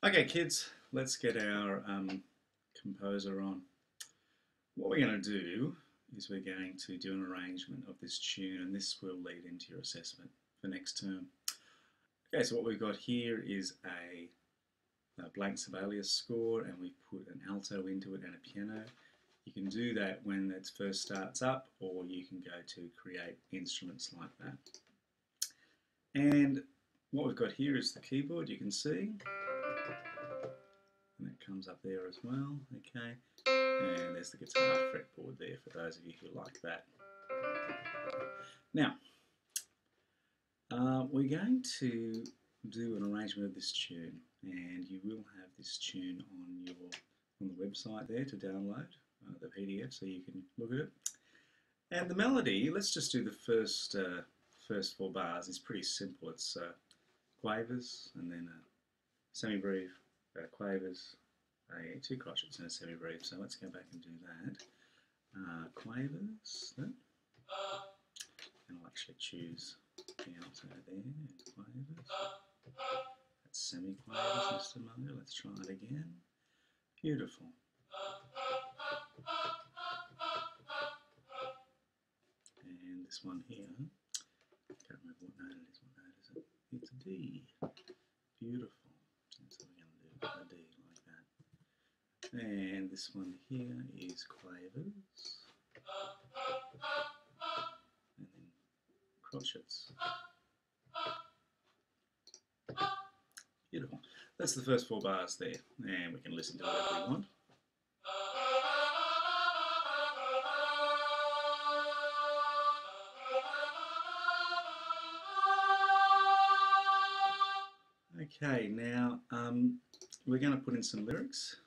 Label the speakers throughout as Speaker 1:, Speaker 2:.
Speaker 1: Okay, kids, let's get our composer on. What we're going to do is we're going to do an arrangement of this tune, and this will lead into your assessment for next term. Okay, so what we've got here is a blank Sibelius score, and we've put an alto into it and a piano. You can do that when it first starts up, or you can go to create instruments like that. And what we've got here is the keyboard, you can see. And that comes up there as well, okay. And there's the guitar fretboard there for those of you who like that. Now, we're going to do an arrangement of this tune, and you will have this tune on the website there to download the PDF so you can look at it. And the melody, let's just do the first four bars. It's pretty simple. It's quavers and then a semi-breve, quavers, two crotchets and a semi-breve. So let's go back and do that. Quavers, and I'll actually choose the alto there, and quavers. That's semi-quavers, Mr. Mungo. Let's try it again. Beautiful. And this one here, I can't remember what note it is. What note is it? It's a D. Beautiful. And so we're going to do a D like that. And this one here is quavers. And then crotchets. Beautiful. That's the first four bars there. And we can listen to it if we want. Okay, now we're going to put in some lyrics.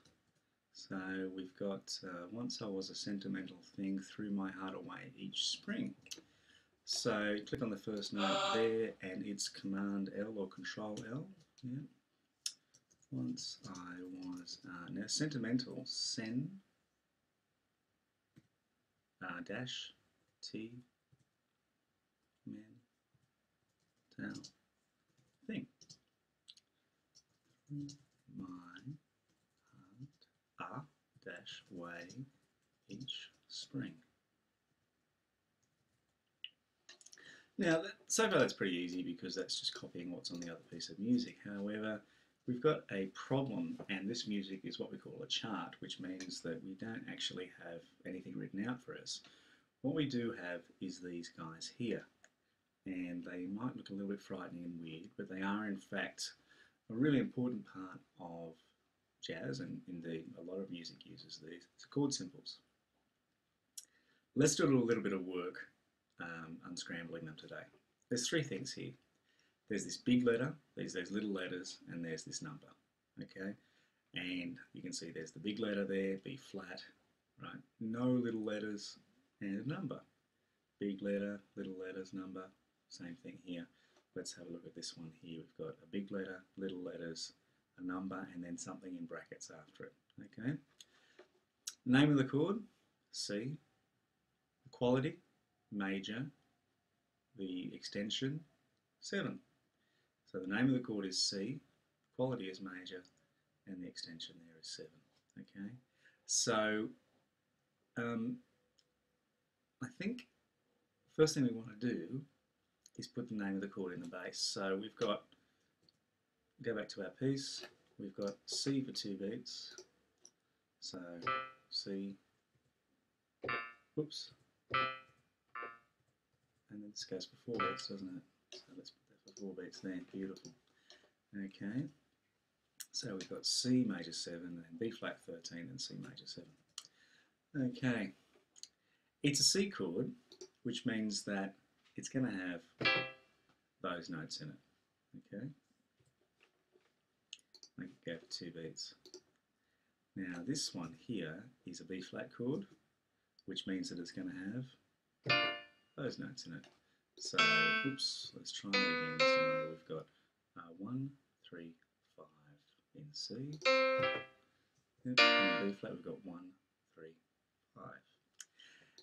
Speaker 1: So we've got, once I was a sentimental thing, threw my heart away each spring. So click on the first note there, and it's Command L or Control L. Yeah. Once I was, now sentimental, sen, dash, T, men, tel, thing. My heart dash way each spring. Now, so far that's pretty easy because that's just copying what's on the other piece of music. However, we've got a problem, and this music is what we call a chart, which means that we don't actually have anything written out for us. What we do have is these guys here, and they might look a little bit frightening and weird, but they are in fact a really important part of jazz, and indeed a lot of music uses these. It's chord simples. Let's do a little bit of work unscrambling them today. There's three things here. There's this big letter, there's those little letters, and there's this number, okay? And you can see there's the big letter there, B flat, right? No little letters and a number. Big letter, little letters, number, same thing here. Let's have a look at this one here. We've got a big letter, little letters, a number, and then something in brackets after it, okay? Name of the chord, C. The quality, major. The extension, 7. So the name of the chord is C, quality is major, and the extension there is 7, okay? So I think first thing we want to do is put the name of the chord in the bass. So we've got, go back to our piece, we've got C for 2 beats, so C, whoops, and then this goes for 4 beats, doesn't it? So let's put that for 4 beats there, beautiful. Okay, so we've got C major 7, and B flat 13, and C major 7. Okay, it's a C chord, which means that it's going to have those notes in it, okay? Make it go for 2 beats. Now this one here is a B flat chord, which means that it's going to have those notes in it. So, oops, let's try it again. So we've got 1, 3, 5 in C. Yep, and in B flat we've got 1, 3, 5.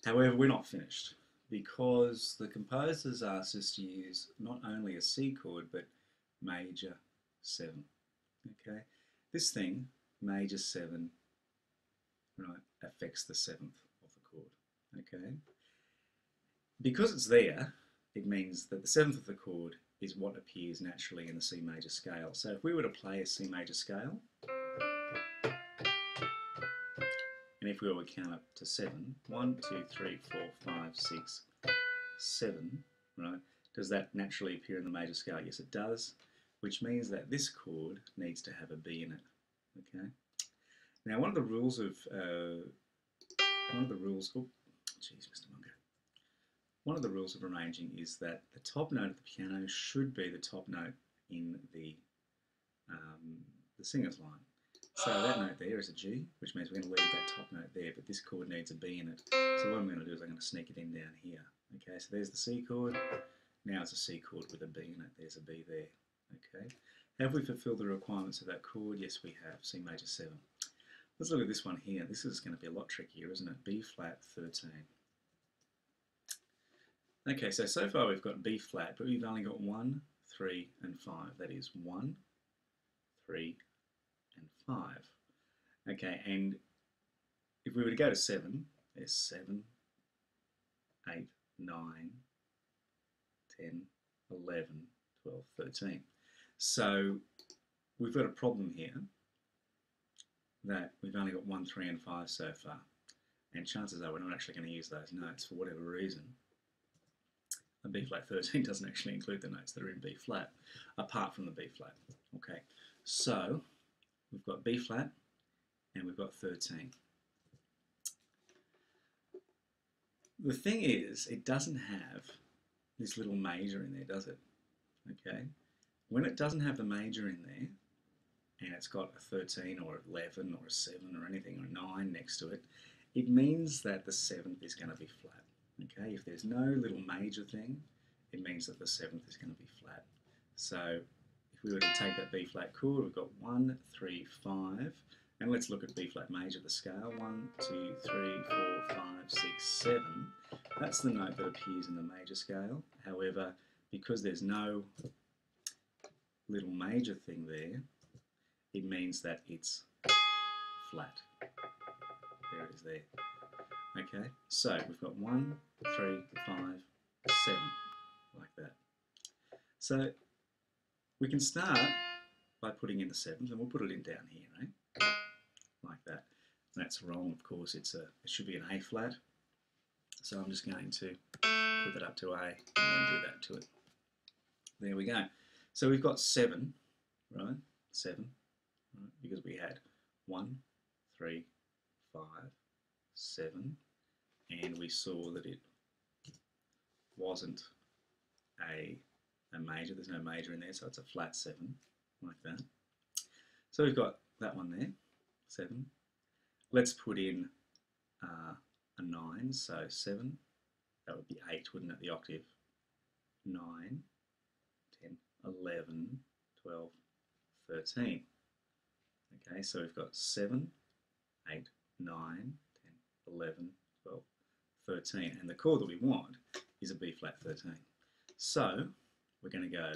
Speaker 1: However, we're not finished, because the composers asked us to use not only a C chord but major 7. Okay, this thing, major 7, right, affects the 7th of the chord, okay? Because it's there, it means that the 7th of the chord is what appears naturally in the C major scale. So if we were to play a C major scale, and if we were to count up to 7, 1, 2, 3, 4, 5, 6, 7, right, does that naturally appear in the major scale? Yes, it does, which means that this chord needs to have a B in it, okay? Now, one of the rules of, oh, geez, Mr. Mungo. One of the rules of arranging is that the top note of the piano should be the top note in the singer's line. So that note there is a G, which means we're going to leave that top note there, but this chord needs a B in it. So what I'm going to do is I'm going to sneak it in down here. Okay, so there's the C chord. Now it's a C chord with a B in it. There's a B there. Okay. Have we fulfilled the requirements of that chord? Yes, we have. C major 7. Let's look at this one here. This is going to be a lot trickier, isn't it? B flat 13. Okay, so far we've got B flat, but we've only got 1, 3, and 5. That is 1, 3, and 5. Okay, and if we were to go to 7, there's 7, 8, 9, 10, 11, 12, 13. So we've got a problem here that we've only got 1, 3, and 5 so far. And chances are we're not actually going to use those notes for whatever reason. A B flat 13 doesn't actually include the notes that are in B flat, apart from the B flat. Okay, so we've got B flat and we've got 13. The thing is, it doesn't have this little major in there, does it? Okay, when it doesn't have the major in there, and it's got a 13 or 11 or a 7 or anything, or a 9 next to it, it means that the 7th is going to be flat. Okay, if there's no little major thing, it means that the 7th is going to be flat. So if we were to take that B flat chord, we've got 1, 3, 5, and let's look at B flat major, the scale, 1, 2, 3, 4, 5, 6, 7. That's the note that appears in the major scale. However, because there's no little major thing there, it means that it's flat. There it is there. Okay, so we've got 1, 3, 5, 7, like that. So we can start by putting in the 7th, and we'll put it in down here, right? Like that. And that's wrong, of course. It should be an A flat. So I'm just going to put that up to A and then do that to it. There we go. So we've got 7, right? 7, right? Because we had 1, 3, 5, 7, and we saw that it wasn't a major. There's no major in there, so it's a flat 7, like that. So we've got that one there, 7. Let's put in a 9, so 7, that would be 8, wouldn't it, the octave? 9, 10, 11, 12, 13. Okay, so we've got 7, 8, 9, 10, 11, 12, 13. And the chord that we want is a B flat 13. So we're going to go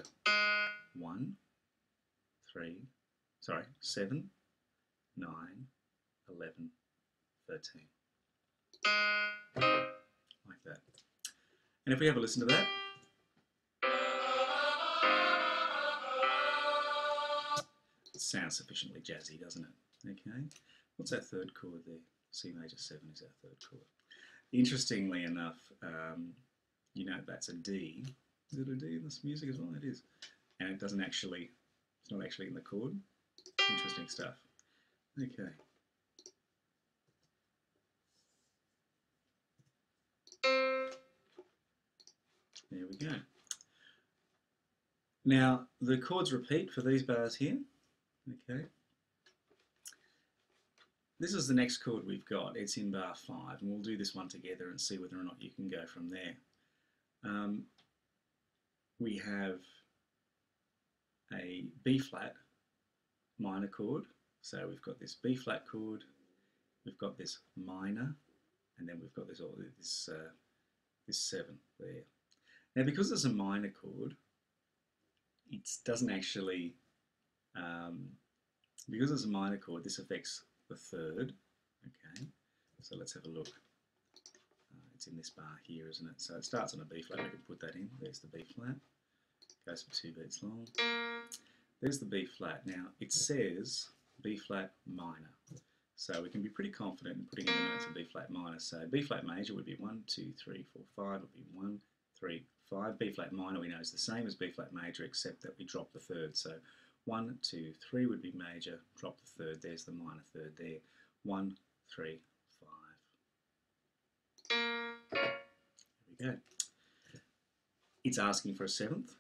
Speaker 1: 7, 9, 11, 13. Like that. And if we have a listen to that, it sounds sufficiently jazzy, doesn't it? Okay. What's our third chord there? C major 7 is our third chord. Interestingly enough, you know that's a D. Is it a D in this music as well? It is. And it doesn't actually, it's not actually in the chord. Interesting stuff. Okay. There we go. Now, the chords repeat for these bars here. Okay. This is the next chord we've got. It's in bar 5, and we'll do this one together and see whether or not you can go from there. We have a B flat minor chord. So we've got this B flat chord, we've got this minor, and then we've got this 7 there. Now, because it's a minor chord, it doesn't actually Because it's a minor chord, this affects the third. Okay, so let's have a look. It's in this bar here, isn't it? So it starts on a B flat. We can put that in. There's the B flat. Goes for 2 beats long. There's the B flat. Now it says B flat minor, so we can be pretty confident in putting in the notes of B flat minor. So B flat major would be 1, 2, 3, 4, 5. Would be 1, 3, 5. B flat minor we know is the same as B flat major, except that we drop the third. So 1, 2, 3 would be major. Drop the third. There's the minor third there. 1, 3, 5. There we go. It's asking for a seventh.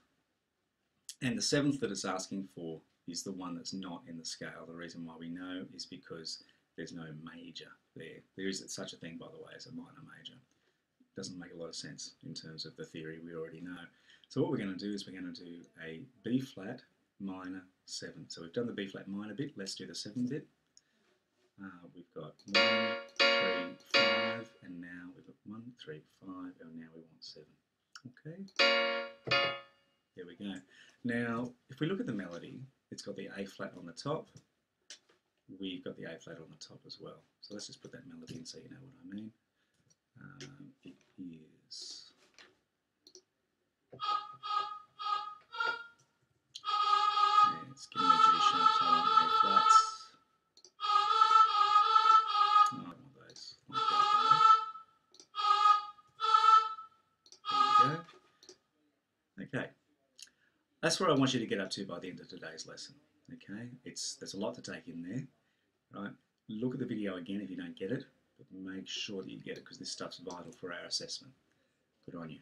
Speaker 1: And the seventh that it's asking for is the one that's not in the scale. The reason why we know is because there's no major there. There is such a thing, by the way, as a minor major. It doesn't make a lot of sense in terms of the theory we already know. So what we're going to do is we're going to do a B flat minor 7. So we've done the B flat minor bit. Let's do the 7 bit. We've got 1, 3, 5, and now we've got 1, 3, 5, and now we want 7. Okay. There we go. Now, if we look at the melody, it's got the A flat on the top. We've got the A flat on the top as well. So let's just put that melody in so you know what I mean. It is... Yeah, it's giving me G sharp, so I want A flats. No, I don't want those. Like that, there we go. Okay. That's where I want you to get up to by the end of today's lesson. Okay, there's a lot to take in there. Right, look at the video again if you don't get it, but make sure that you get it because this stuff's vital for our assessment. Good on you.